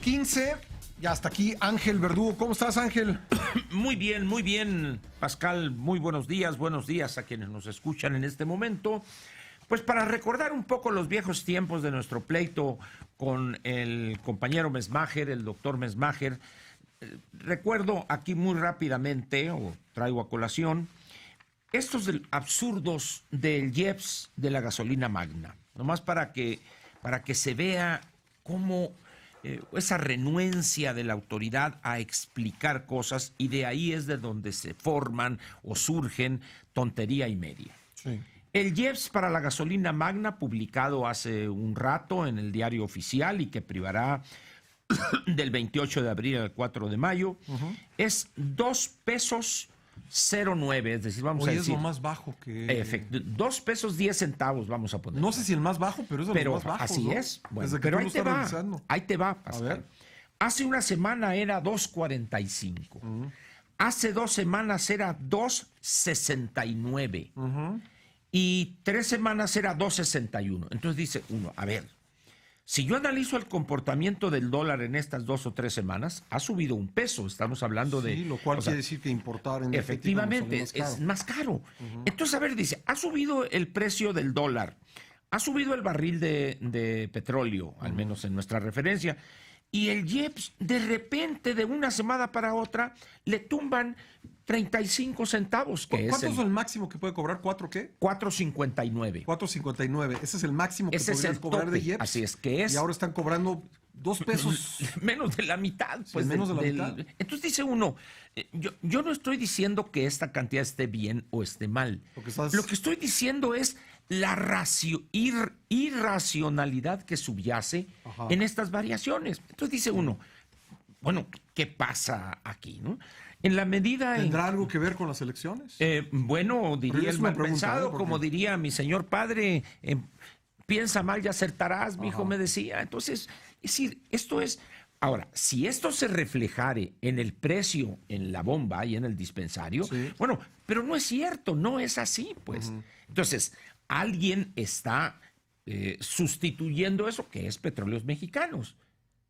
8:15. Ya hasta aquí Ángel Verdugo. ¿Cómo estás, Ángel? Muy bien, Pascal. Muy buenos días a quienes nos escuchan en este momento. Pues para recordar un poco los viejos tiempos de nuestro pleito con el compañero Mesmacher, el doctor Mesmacher, recuerdo aquí muy rápidamente, o traigo a colación, estos absurdos del IEPS de la gasolina magna, nomás para que se vea cómo esa renuencia de la autoridad a explicar cosas, y de ahí es de donde se forman o surgen tontería y media. Sí. El IEPS para la gasolina magna, publicado hace un rato en el Diario Oficial y que privará del 28 de abril al 4 de mayo, es 2 pesos 09, es decir, vamos a decir... es lo más bajo que... 2 pesos 10 centavos vamos a poner. No sé si el más bajo, pero es de los más bajos, así ¿no? es. Bueno, Desde que pero tú lo estás revisando. ahí te va, Pascal. A ver. Hace una semana era 2.45. Hace 2 semanas era 2.69. Y 3 semanas era 2.61. Entonces dice uno, a ver, si yo analizo el comportamiento del dólar en estas 2 o 3 semanas, ha subido 1 peso. Estamos hablando de... Sí, lo cual quiere decir que importar en efectivamente es más caro. Entonces, a ver, dice, ha subido el precio del dólar, ha subido el barril de petróleo, al menos en nuestra referencia, y el IEPS, de repente, de una semana para otra, le tumban 35 centavos. ¿Cuánto es el máximo que puede cobrar? ¿4 qué? 4.59. 4.59. Ese es el máximo que podrías cobrar de IEPS. Así es que es. Y ahora están cobrando 2 pesos. Menos de la mitad. Pues, menos de la mitad. Entonces dice uno, yo no estoy diciendo que esta cantidad esté bien o esté mal. Lo que estoy diciendo es la irracionalidad que subyace en estas variaciones. Entonces dice uno, bueno, ¿qué pasa aquí, no? En la medida ¿Tendrá algo que ver con las elecciones? Bueno, diría el mal pensado, como diría mi señor padre, piensa mal y acertarás, mi hijo me decía. Entonces, es decir, esto es... Ahora, si esto se reflejare en el precio, en la bomba y en el dispensario, bueno, pero no es cierto, no es así, pues. Entonces, alguien está sustituyendo eso, que es Petróleos Mexicanos.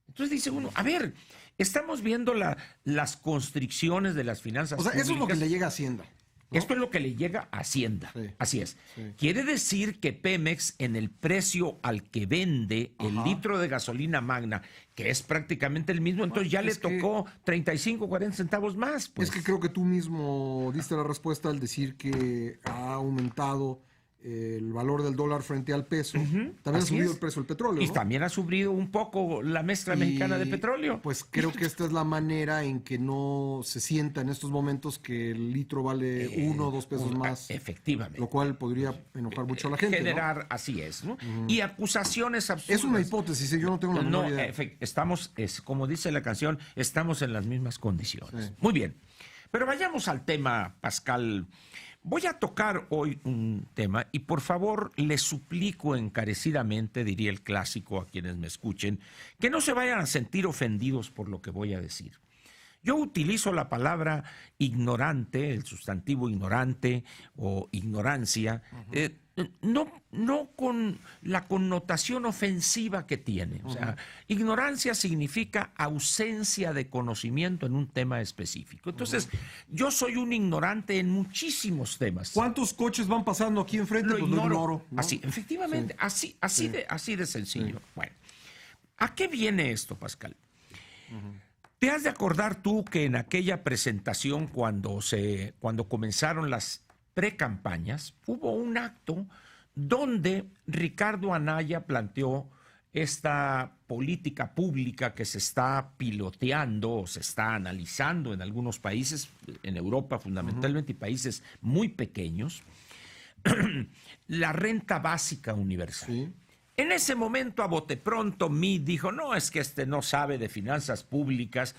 Entonces dice uno, a ver, estamos viendo las constricciones de las finanzas públicas. Eso es lo que le llega a Hacienda, ¿no? Esto es lo que le llega a Hacienda. Sí. Así es. Sí. Quiere decir que Pemex, en el precio al que vende el litro de gasolina magna, que es prácticamente el mismo, entonces ya le tocó 35, 40 centavos más. Pues. Es que creo que tú mismo diste la respuesta al decir que ha aumentado el valor del dólar frente al peso. También ha subido el precio del petróleo, Y ¿no? también ha subido un poco la mezcla mexicana de petróleo. Pues creo que esta es la manera en que no se sienta en estos momentos que el litro vale 1 o 2 pesos más. Efectivamente. Lo cual podría enojar mucho a la gente, generar, ¿no? así es, ¿no? Y acusaciones absurdas. Es una hipótesis, yo no tengo la menor idea. Estamos, como dice la canción, estamos en las mismas condiciones. Sí. Muy bien. Pero vayamos al tema, Pascal. Voy a tocar hoy un tema y por favor les suplico encarecidamente, diría el clásico a quienes me escuchen, que no se vayan a sentir ofendidos por lo que voy a decir. Yo utilizo la palabra ignorante, el sustantivo ignorante o ignorancia, no con la connotación ofensiva que tiene. O sea, ignorancia significa ausencia de conocimiento en un tema específico. Entonces, yo soy un ignorante en muchísimos temas. ¿Cuántos coches van pasando aquí enfrente? Lo Pues ignoro. ¿no? Así, efectivamente, Sí. así de sencillo. Sí. Bueno, ¿a qué viene esto, Pascal? ¿Te has de acordar tú que en aquella presentación, cuando comenzaron las precampañas, hubo un acto donde Ricardo Anaya planteó esta política pública que se está piloteando o se está analizando en algunos países, en Europa fundamentalmente, y países muy pequeños, la renta básica universal? Sí. En ese momento, a bote pronto, Meade dijo, no, es que no sabe de finanzas públicas.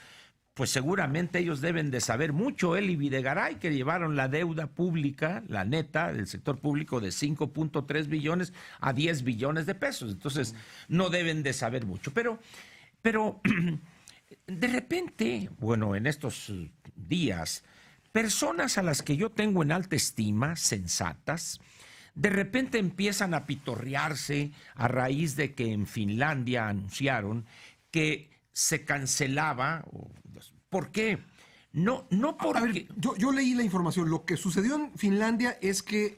Pues seguramente ellos deben de saber mucho, él y Videgaray, que llevaron la deuda pública, la neta, del sector público, de 5.3 billones a 10 billones de pesos. Entonces, no deben de saber mucho. Pero de repente, bueno, en estos días, personas a las que yo tengo en alta estima, sensatas, de repente empiezan a pitorrearse a raíz de que en Finlandia anunciaron que se cancelaba. ¿Por qué? No porque... A ver, yo leí la información. Lo que sucedió en Finlandia es que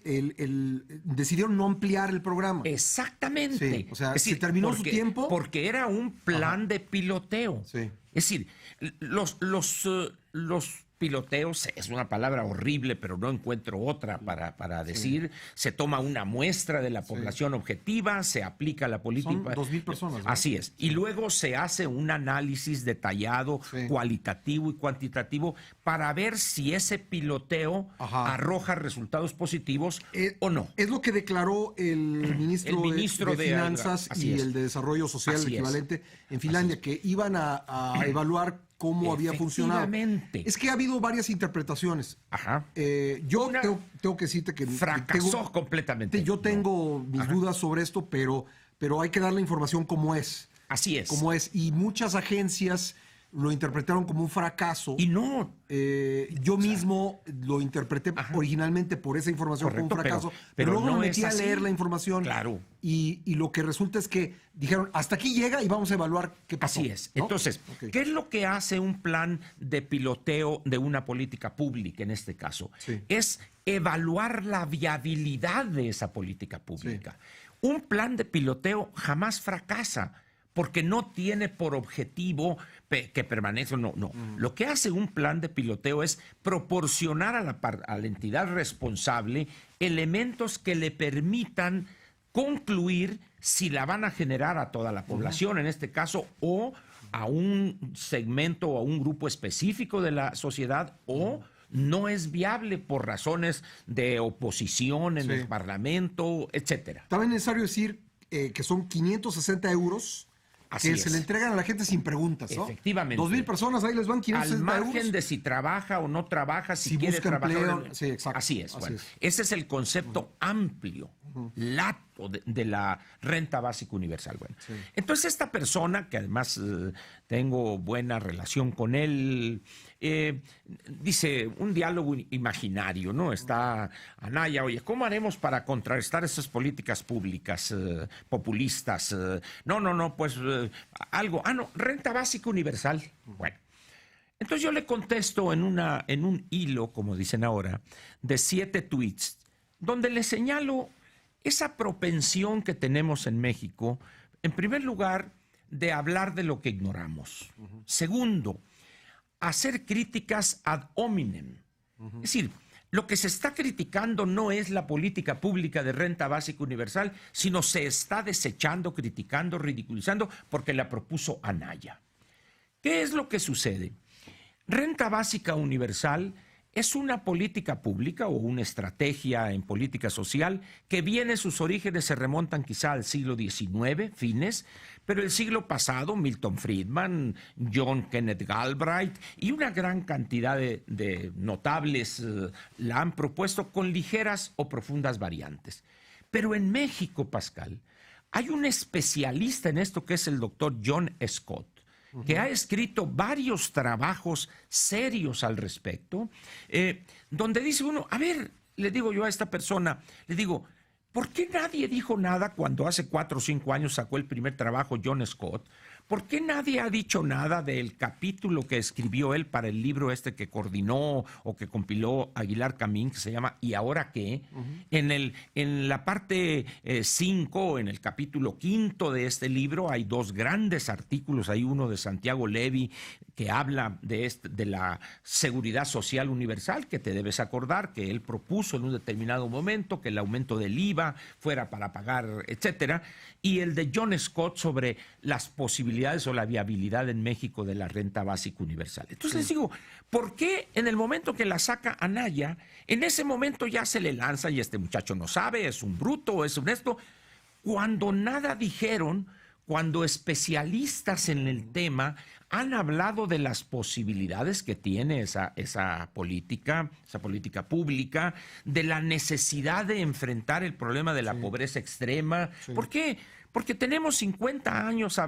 decidieron no ampliar el programa. Exactamente. Sí, o sea, es decir, se terminó su tiempo. Porque era un plan de piloteo. Sí. Es decir, los piloteos, es una palabra horrible, pero no encuentro otra para decir. Se toma una muestra de la población objetiva, se aplica la política. Son 2,000 personas, ¿no? Así es. Y luego se hace un análisis detallado, cualitativo y cuantitativo, para ver si ese piloteo arroja resultados positivos o no. Es lo que declaró el ministro de Finanzas y el de Desarrollo Social, el equivalente en Finlandia, que iban a evaluar cómo había funcionado. Es que ha habido varias interpretaciones. Ajá. Yo tengo que decirte que fracasó completamente. Yo tengo mis dudas sobre esto, pero hay que dar la información como es. Así es. Como es. Y muchas agencias lo interpretaron como un fracaso. Y no. Yo mismo lo interpreté originalmente por esa información como un fracaso. Pero luego me metí a leer la información. Claro. Y lo que resulta es que dijeron, hasta aquí llega y vamos a evaluar qué pasó. Así es. ¿No? Entonces, ¿qué es lo que hace un plan de piloteo de una política pública en este caso? Sí. Es evaluar la viabilidad de esa política pública. Sí. Un plan de piloteo jamás fracasa, porque no tiene por objetivo que permanezca. No. Lo que hace un plan de piloteo es proporcionar a la entidad responsable elementos que le permitan concluir si la van a generar a toda la población, en este caso, o a un segmento o a un grupo específico de la sociedad, o no es viable por razones de oposición en el Parlamento, etcétera. También es necesario decir que son 560 euros que se le entregan a la gente sin preguntas, ¿no? Efectivamente. 2,000 personas, ahí les van 560 euros. Al margen de si trabaja o no trabaja, si quiere busca trabajar. Empleo. Sí, exacto. Así es. Ese es el concepto amplio, lato de la renta básica universal. Entonces esta persona, que además tengo buena relación con él, dice un diálogo imaginario, ¿no? Está Anaya, oye, ¿cómo haremos para contrarrestar esas políticas públicas populistas? No, pues algo. No, renta básica universal. Bueno. Entonces yo le contesto en un hilo, como dicen ahora, de 7 tweets, donde le señalo esa propensión que tenemos en México, en primer lugar, de hablar de lo que ignoramos. Segundo, hacer críticas ad hominem. Es decir, lo que se está criticando no es la política pública de renta básica universal, sino se está desechando, criticando, ridiculizando, porque la propuso Anaya. ¿Qué es lo que sucede? Renta básica universal es una política pública o una estrategia en política social que sus orígenes se remontan quizá al siglo XIX, fines, pero el siglo pasado, Milton Friedman, John Kenneth Galbraith y una gran cantidad de notables la han propuesto con ligeras o profundas variantes. Pero en México, Pascal, hay un especialista en esto que es el doctor John Scott, que ha escrito varios trabajos serios al respecto, donde dice uno, a ver, le digo yo a esta persona, le digo, ¿por qué nadie dijo nada cuando hace 4 o 5 años sacó el primer trabajo John Scott? ¿Por qué nadie ha dicho nada del capítulo que escribió él para el libro este que coordinó o que compiló Aguilar Camín, que se llama ¿Y ahora qué? En la parte 5, en el capítulo 5 de este libro, hay 2 grandes artículos. Hay uno de Santiago Levy que habla de la seguridad social universal, que te debes acordar que él propuso en un determinado momento que el aumento del IVA fuera para pagar, etcétera, y el de John Scott sobre las posibilidades o la viabilidad en México de la renta básica universal. Entonces les digo, ¿por qué en el momento que la saca Anaya, en ese momento ya se le lanza y este muchacho no sabe, es un bruto, es un esto, cuando nada dijeron, cuando especialistas en el tema han hablado de las posibilidades que tiene esa política pública, de la necesidad de enfrentar el problema de la pobreza extrema? ¿Por qué? Porque tenemos 50 años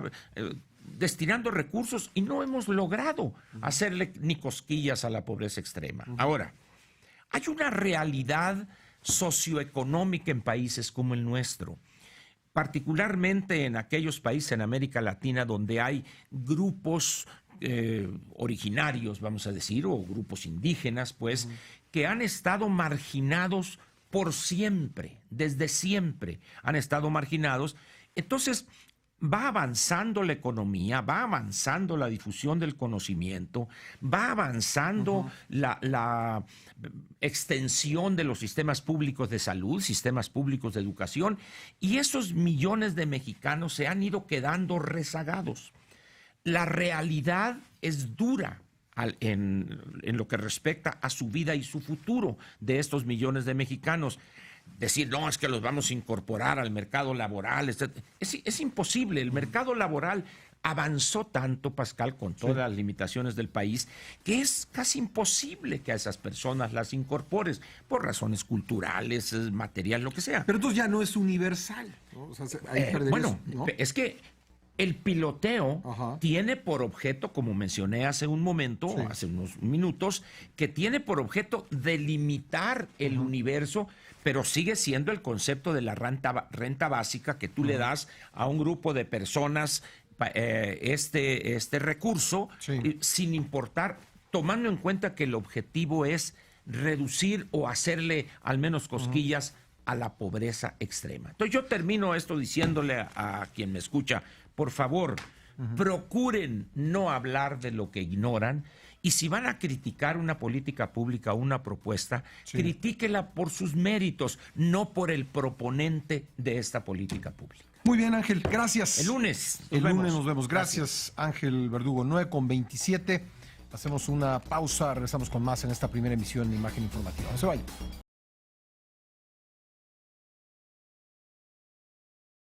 destinando recursos y no hemos logrado hacerle ni cosquillas a la pobreza extrema. Ahora, hay una realidad socioeconómica en países como el nuestro. particularmente en aquellos países en América Latina donde hay grupos originarios, vamos a decir, o grupos indígenas, pues, que han estado marginados por siempre, desde siempre han estado marginados. Entonces, va avanzando la economía, va avanzando la difusión del conocimiento, va avanzando la extensión de los sistemas públicos de salud, sistemas públicos de educación, y esos millones de mexicanos se han ido quedando rezagados. La realidad es dura en lo que respecta a su vida y su futuro de estos millones de mexicanos. Decir, no, es que los vamos a incorporar al mercado laboral, etc. Es imposible. El mercado laboral avanzó tanto, Pascal, con todas las limitaciones del país, que es casi imposible que a esas personas las incorpores, por razones culturales, material, lo que sea. Pero entonces ya no es universal, ¿no? O sea, ahí bueno, ¿no? Es que el piloteo tiene por objeto, como mencioné hace un momento, hace unos minutos, que tiene por objeto delimitar el universo, pero sigue siendo el concepto de la renta básica que tú le das a un grupo de personas este recurso, sin importar, tomando en cuenta que el objetivo es reducir o hacerle al menos cosquillas a la pobreza extrema. Entonces yo termino esto diciéndole a quien me escucha, por favor, procuren no hablar de lo que ignoran, y si van a criticar una política pública o una propuesta, critíquela por sus méritos, no por el proponente de esta política pública. Muy bien, Ángel, gracias. El lunes nos vemos. Gracias, Ángel Verdugo. 9:27. Hacemos una pausa, regresamos con más en esta primera emisión de Imagen Informativa. No se vayan.